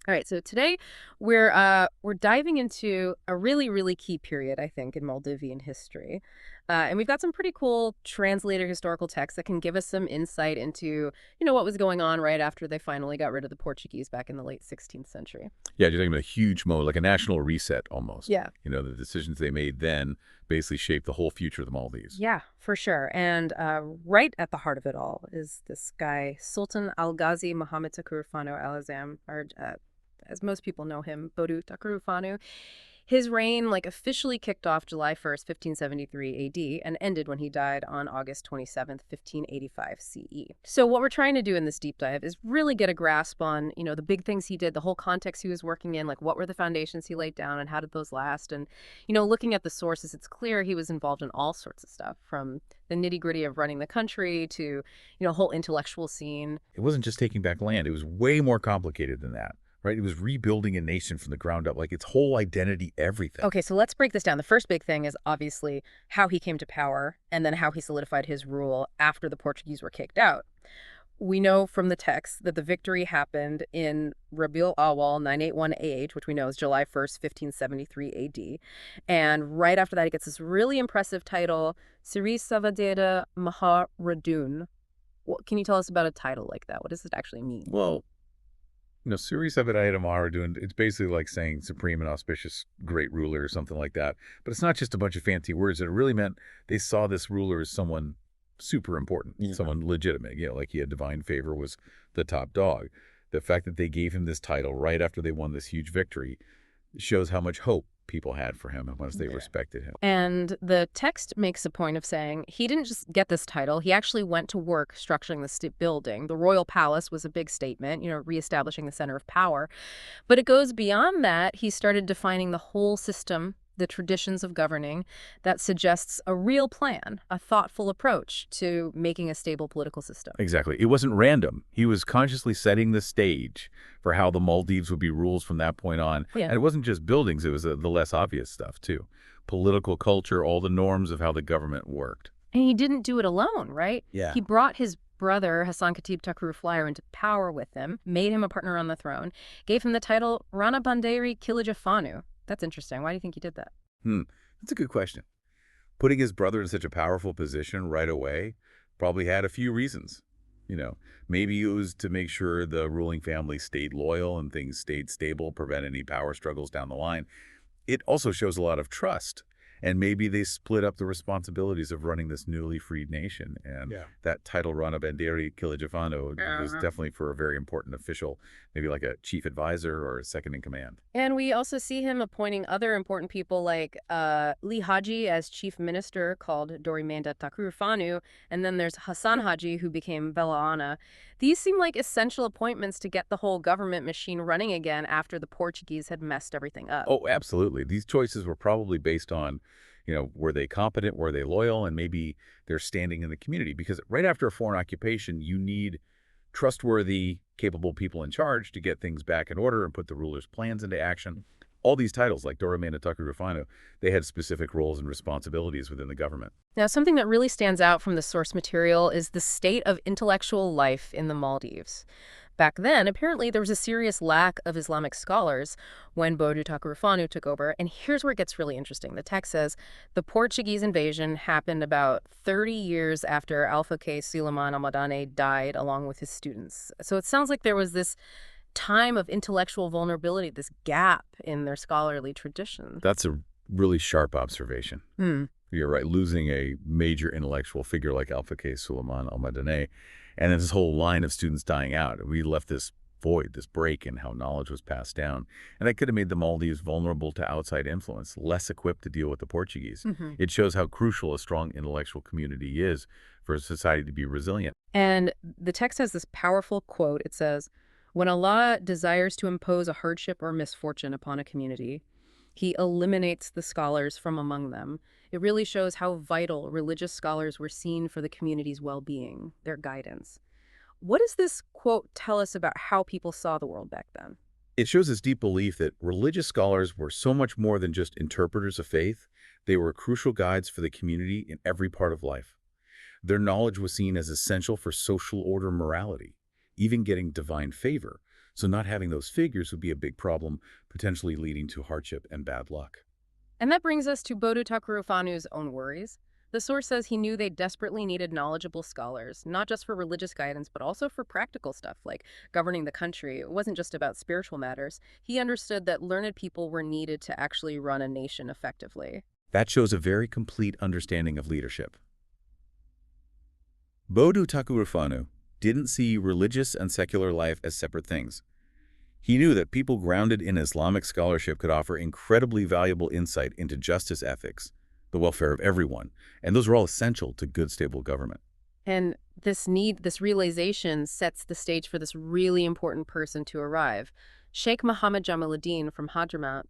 All right, so today we're diving into a really, really key period, I think, in Maldivian history. And we've got some pretty cool translator historical texts that can give us some insight into, what was going on right after they finally got rid of the Portuguese back in the late 16th century. Yeah, you're talking about a huge moment, like a national reset almost. Yeah. The decisions they made then basically shaped the whole future of the Maldives. Yeah, for sure. And right at the heart of it all is this guy, Sultan Al-Ghazi Muhammad Thakurufaanu Al-Azam, or as most people know him, Bodu Thakurufaanu. His reign officially kicked off July 1st, 1573 AD and ended when he died on August 27th, 1585 CE. So what we're trying to do in this deep dive is really get a grasp on, the big things he did, the whole context he was working in, like what were the foundations he laid down and how did those last? And, looking at the sources, it's clear he was involved in all sorts of stuff, from the nitty-gritty of running the country to, whole intellectual scene. It wasn't just taking back land. It was way more complicated than that, right? It was rebuilding a nation from the ground up, like its whole identity, everything. Okay, so let's break this down. The first big thing is obviously how he came to power and then how he solidified his rule after the Portuguese were kicked out. We know from the text that the victory happened in Rabiul Awal 981 AH, which we know is July 1st, 1573 AD. And right after that, he gets this really impressive title, Sri Savadera Maharadun. Can you tell us about a title like that? What does it actually mean? Well, Suri Savadayata Maharadun, it's basically like saying supreme and auspicious great ruler or something like that. But it's not just a bunch of fancy words. It really meant they saw this ruler as someone super important, someone legitimate, like he had divine favor, was the top dog. The fact that they gave him this title right after they won this huge victory shows how much hope people had for him and how much they respected him. And the text makes a point of saying he didn't just get this title. He actually went to work structuring the building. The royal palace was a big statement, reestablishing the center of power. But it goes beyond that. He started defining the whole system, the traditions of governing, that suggests a real plan, a thoughtful approach to making a stable political system. Exactly. It wasn't random. He was consciously setting the stage for how the Maldives would be ruled from that point on. Yeah. And it wasn't just buildings. It was the less obvious stuff, too. Political culture, all the norms of how the government worked. And he didn't do it alone, right? Yeah. He brought his brother, Hassan Khatib Takrur into power with him, made him a partner on the throne, gave him the title Rana Bandari Kilajafanu. That's interesting. Why do you think he did that? That's a good question. Putting his brother in such a powerful position right away probably had a few reasons. Maybe it was to make sure the ruling family stayed loyal and things stayed stable, prevent any power struggles down the line. It also shows a lot of trust. And maybe they split up the responsibilities of running this newly freed nation. And that title, Rana Bandari Kilajafanu, was definitely for a very important official, maybe like a chief advisor or a second in command. And we also see him appointing other important people like Li Haji as chief minister, called Dorimanda Thakurufaanu, and then there's Hassan Haji, who became Belaana. These seem like essential appointments to get the whole government machine running again after the Portuguese had messed everything up. Oh, absolutely. These choices were probably based on, were they competent, were they loyal, and maybe they're standing in the community. Because right after a foreign occupation, you need trustworthy, capable people in charge to get things back in order and put the ruler's plans into action. All these titles, like Dorimanda Thakurufaanu, they had specific roles and responsibilities within the government. Now, something that really stands out from the source material is the state of intellectual life in the Maldives. Back then, apparently, there was a serious lack of Islamic scholars when Bodu Thakurufaanu took over. And here's where it gets really interesting. The text says the Portuguese invasion happened about 30 years after Alpha K. Suleiman Almadane died along with his students. So it sounds like there was this time of intellectual vulnerability, this gap in their scholarly tradition. That's a really sharp observation. You're right. Losing a major intellectual figure like Alpha K. Suleiman Almadane, and then this whole line of students dying out. We left this void, this break in how knowledge was passed down. And that could have made the Maldives vulnerable to outside influence, less equipped to deal with the Portuguese. It shows how crucial a strong intellectual community is for a society to be resilient. And the text has this powerful quote. It says, "When Allah desires to impose a hardship or misfortune upon a community, he eliminates the scholars from among them." It really shows how vital religious scholars were seen for the community's well-being, their guidance. What does this quote tell us about how people saw the world back then? It shows this deep belief that religious scholars were so much more than just interpreters of faith. They were crucial guides for the community in every part of life. Their knowledge was seen as essential for social order and morality, even getting divine favor. So not having those figures would be a big problem, potentially leading to hardship and bad luck. And that brings us to Bodu Thakurufaanu's own worries. The source says he knew they desperately needed knowledgeable scholars, not just for religious guidance, but also for practical stuff like governing the country. It wasn't just about spiritual matters. He understood that learned people were needed to actually run a nation effectively. That shows a very complete understanding of leadership. Bodu Thakurufaanu didn't see religious and secular life as separate things. He knew that people grounded in Islamic scholarship could offer incredibly valuable insight into justice ethics, the welfare of everyone, and those are all essential to good, stable government. And this realization sets the stage for this really important person to arrive. Sheikh Mohammed Jamaluddin from Hadramaut.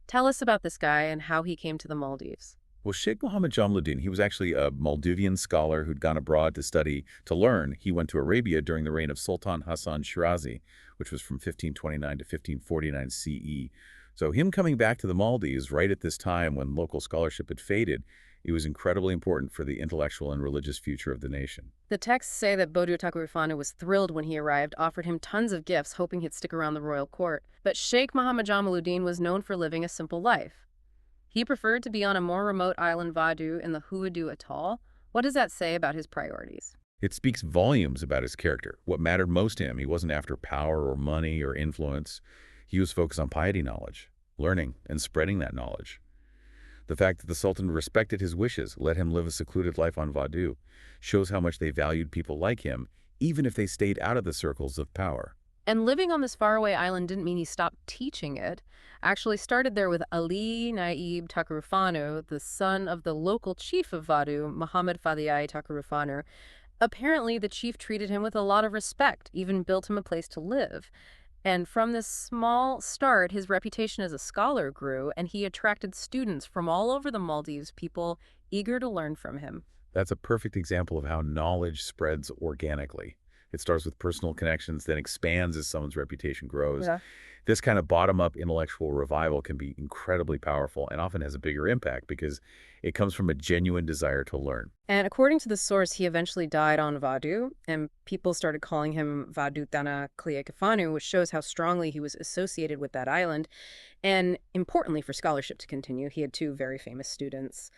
Tell us about this guy and how he came to the Maldives. Well, Sheikh Mohammed Jamaluddin, he was actually a Maldivian scholar who'd gone abroad to learn. He went to Arabia during the reign of Sultan Hassan Shirazi, which was from 1529 to 1549 CE. So him coming back to the Maldives right at this time when local scholarship had faded, it was incredibly important for the intellectual and religious future of the nation. The texts say that Bodu Thakurufanu was thrilled when he arrived, offered him tons of gifts, hoping he'd stick around the royal court. But Sheikh Mohammed Jamaluddin was known for living a simple life. He preferred to be on a more remote island Vadu in the Huadu Atoll. What does that say about his priorities? It speaks volumes about his character. What mattered most to him, he wasn't after power or money or influence. He was focused on piety knowledge, learning, and spreading that knowledge. The fact that the Sultan respected his wishes, let him live a secluded life on Vadu, shows how much they valued people like him, even if they stayed out of the circles of power. And living on this faraway island didn't mean he stopped teaching it. Actually started there with Ali Naajih Thakurufaanu, the son of the local chief of Vadu, Muhammad Fadiyai Thakurufaanu. Apparently, the chief treated him with a lot of respect, even built him a place to live. And from this small start, his reputation as a scholar grew, and he attracted students from all over the Maldives, people eager to learn from him. That's a perfect example of how knowledge spreads organically. It starts with personal connections, then expands as someone's reputation grows. Yeah. This kind of bottom-up intellectual revival can be incredibly powerful and often has a bigger impact because it comes from a genuine desire to learn. And according to the source, he eventually died on Vadu, and people started calling him Vadu Tana Kliekefanu, which shows how strongly he was associated with that island. And importantly for scholarship to continue, he had two very famous students,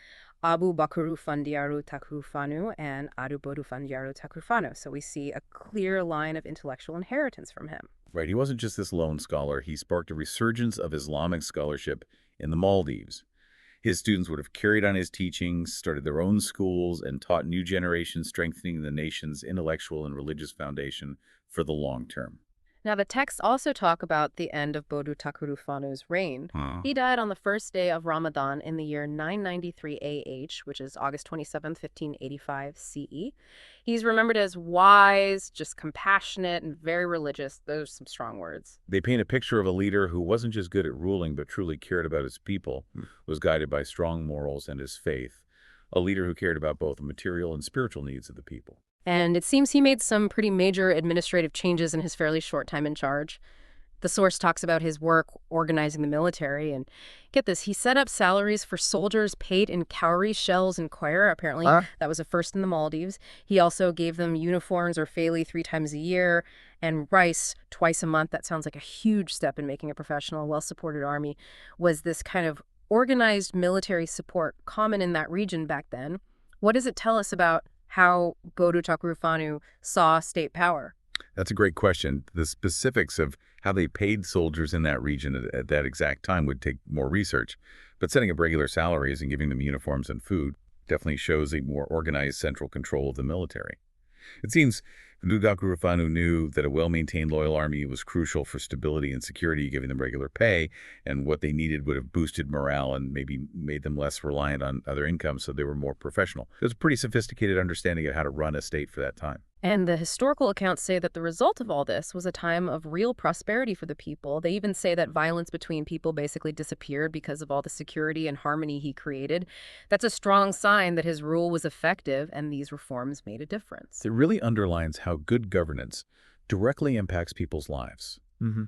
Abu Bakuru Fandiaru Thakurufanu and Adu Bodu Fandiaru Thakurufanu. So we see a clear line of intellectual inheritance from him. Right, he wasn't just this lone scholar. He sparked a resurgence of Islamic scholarship in the Maldives. His students would have carried on his teachings, started their own schools, and taught new generations, strengthening the nation's intellectual and religious foundation for the long term. Now, the texts also talk about the end of Bodu Thakurufanu's reign. He died on the first day of Ramadan in the year 993 AH, which is August 27th, 1585 CE. He's remembered as wise, just compassionate, and very religious. Those are some strong words. They paint a picture of a leader who wasn't just good at ruling, but truly cared about his people, was guided by strong morals and his faith. A leader who cared about both the material and spiritual needs of the people. And it seems he made some pretty major administrative changes in his fairly short time in charge. The source talks about his work organizing the military, and get this, he set up salaries for soldiers paid in cowrie shells and coir. Apparently, that was a first in the Maldives. He also gave them uniforms or faili 3 times a year and rice twice a month. That sounds like a huge step in making a professional, well-supported army. Was this kind of organized military support common in that region back then? What does it tell us about how Bodu Thakurufanu saw state power? That's a great question. The specifics of how they paid soldiers in that region at that exact time would take more research. But setting up regular salaries and giving them uniforms and food definitely shows a more organized central control of the military. It seems Bodu Thakurufanu knew that a well-maintained loyal army was crucial for stability and security, giving them regular pay, and what they needed would have boosted morale and maybe made them less reliant on other income, so they were more professional. It was a pretty sophisticated understanding of how to run a state for that time. And the historical accounts say that the result of all this was a time of real prosperity for the people. They even say that violence between people basically disappeared because of all the security and harmony he created. That's a strong sign that his rule was effective and these reforms made a difference. It really underlines how good governance directly impacts people's lives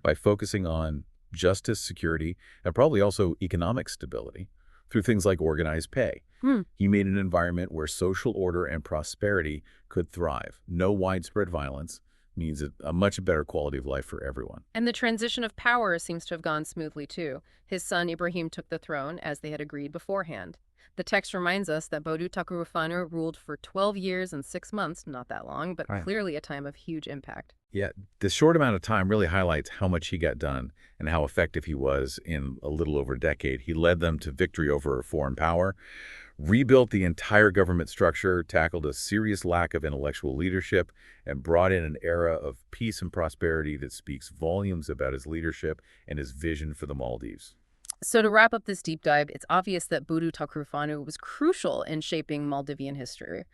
by focusing on justice, security, and probably also economic stability through things like organized pay. He made an environment where social order and prosperity could thrive. No widespread violence, means a much better quality of life for everyone. And the transition of power seems to have gone smoothly, too. His son Ibrahim took the throne, as they had agreed beforehand. The text reminds us that Bodu Thakurufaanu ruled for 12 years and 6 months, not that long, but Right. clearly a time of huge impact. Yeah, this short amount of time really highlights how much he got done and how effective he was in a little over a decade. He led them to victory over a foreign power, rebuilt the entire government structure, tackled a serious lack of intellectual leadership, and brought in an era of peace and prosperity that speaks volumes about his leadership and his vision for the Maldives. So to wrap up this deep dive, it's obvious that Bodu Thakurufaanu was crucial in shaping Maldivian history.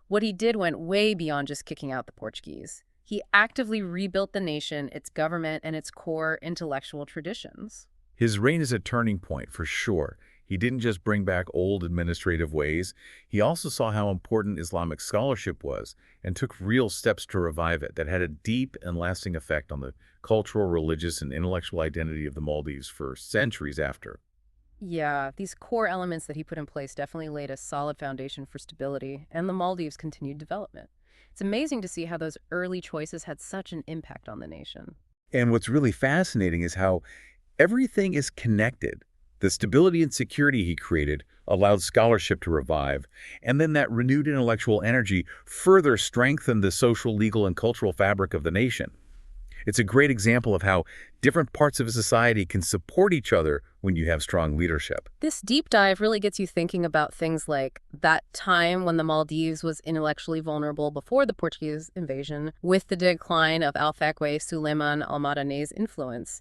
What he did went way beyond just kicking out the Portuguese. He actively rebuilt the nation, its government, and its core intellectual traditions. His reign is a turning point, for sure. He didn't just bring back old administrative ways. He also saw how important Islamic scholarship was and took real steps to revive it that had a deep and lasting effect on the cultural, religious, and intellectual identity of the Maldives for centuries after. Yeah, these core elements that he put in place definitely laid a solid foundation for stability and the Maldives' continued development. It's amazing to see how those early choices had such an impact on the nation. And what's really fascinating is how everything is connected. The stability and security he created allowed scholarship to revive, and then that renewed intellectual energy further strengthened the social, legal, and cultural fabric of the nation. It's a great example of how different parts of a society can support each other when you have strong leadership. This deep dive really gets you thinking about things like that time when the Maldives was intellectually vulnerable before the Portuguese invasion, with the decline of Alfaqwe Suleiman Almadan's influence.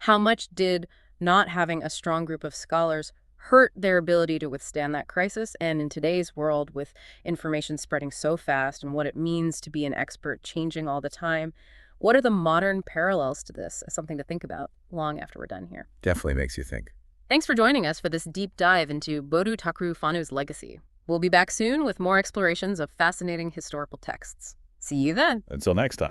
How much did not having a strong group of scholars hurt their ability to withstand that crisis? And in today's world, with information spreading so fast and what it means to be an expert changing all the time, what are the modern parallels to this? Something to think about long after we're done here. Definitely makes you think. Thanks for joining us for this deep dive into Bodu Thakurufaanu's legacy. We'll be back soon with more explorations of fascinating historical texts. See you then. Until next time.